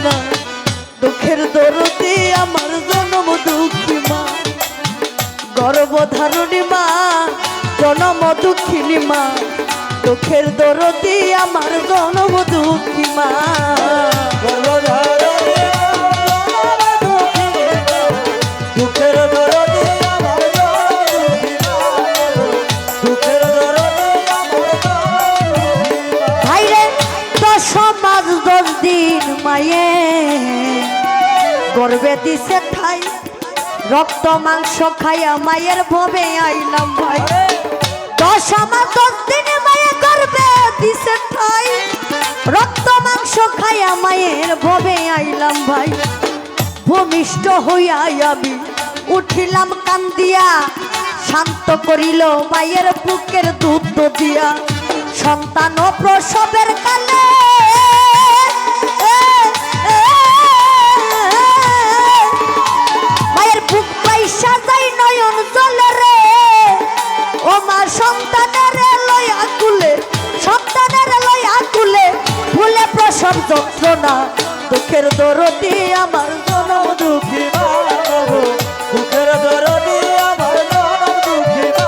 না দুঃখের দরদে আমার জনম দুঃখী মা গর্ভধারণী মা জনম দুঃখিনী মা দুঃখের দরদে আমার জনম দুঃখী মা মায়ে গর্বে দিছে ঠাই রক্ত মাংস খাইয়া মায়ের ভবে আইলাম ভাই 10 মাস 10 দিন মায়ে গর্বে দিছে ঠাই রক্ত মাংস খাইয়া মায়ের ভবে আইলাম ভাই ভূমিষ্ঠ হইয়া আমি উঠিলাম কান্দিয়া শান্ত করিল মায়ের বুকের দুধ দিয়া সন্তান প্রসবের কালে মায়ের বুক পয়সা যাই নয়ন জলে রে ও মা সন্তানের লইয়া কুলে ভুলে প্রসব যন্ত্রণা দুঃখের দরদি আমার জনম দুঃখী মা দুঃখের দরদি আমার জনম দুঃখী মা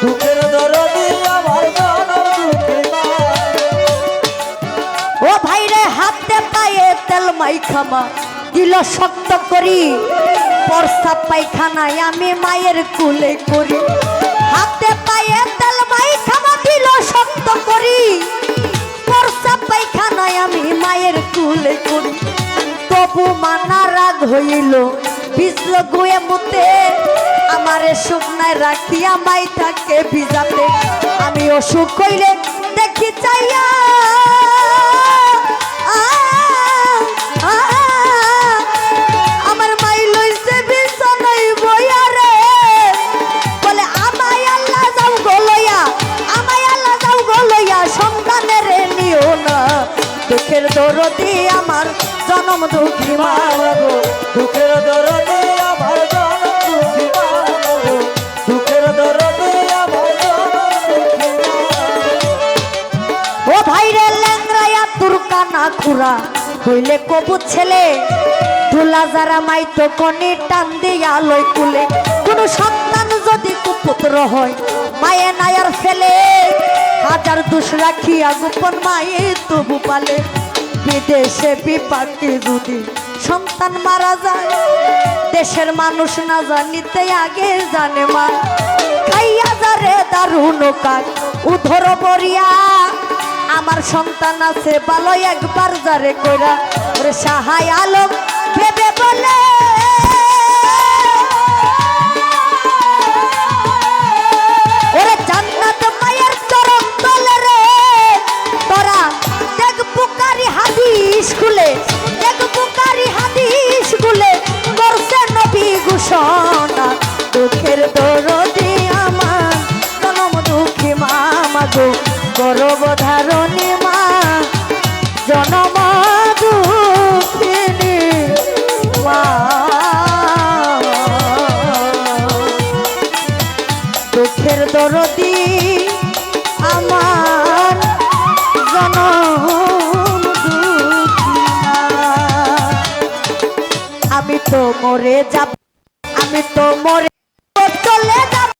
দুঃখের দরদি আমার জনম দুঃখী মা ও ভাই রে হাতে পায়ে তেল মাইখামা দিল শক্ত করি প্রস্তাব পায়খানায় আমি মায়ের কুলে করি হাতে পায়ে তেল মাইখামা দিল শক্ত করি প্রস্তাব পায়খানায় আমি মায়ের কুলে করি তবু মানা রাগ হইল ভিজল গুয়ে মুতে আমারে শুকনায় রাখিয়া মাইটাকে ভিজাতে আমি অসুখ হইলে দেখি চাইয়া দুঃখের দরদি আমার জনম দুঃখী মা দুঃখের দরদি আমার জনম দুঃখী মা দুঃখের দরদি আমার জনম দুঃখী মা ও ভাই রে ল্যাংরায়া তুরকানা খুরা হইলে কবু ছেলে ধুলা যারা মাইতো কনি টান দিয়া লই কুলে কোন সন্তান যদি কুপুত্র হয় মায়ে নায়ার ফেলে হাজার দোষ রাখিয়া গোপন মায়ে তবু পালে বিদেশে বিপাকে যদি সন্তান মারা যায় দেশের মানুষ না জানিতে আগে জানে মা খাইয়া যারে দারুণ কাজ উধর বরিয়া আমার সন্তান আছে ভালো একবার যারে কইরা ওরে সাহায় আলম ভেবে বলে ওরে জান্নাত মায়ের চরণ তলে রে তোরা দেখ বুকারি হাদিস খুলে দেখ বুকারি হাদিস খুলে করছে নবী ঘোষণা দুঃখের দরদি আমার জনম দুঃখী মা মাগো গর্ভধারণী মা জনম দুঃখিনী মা দুঃখের দরদি আমার জনম দুঃখী মা আমি তো মরে যাব চলে যাব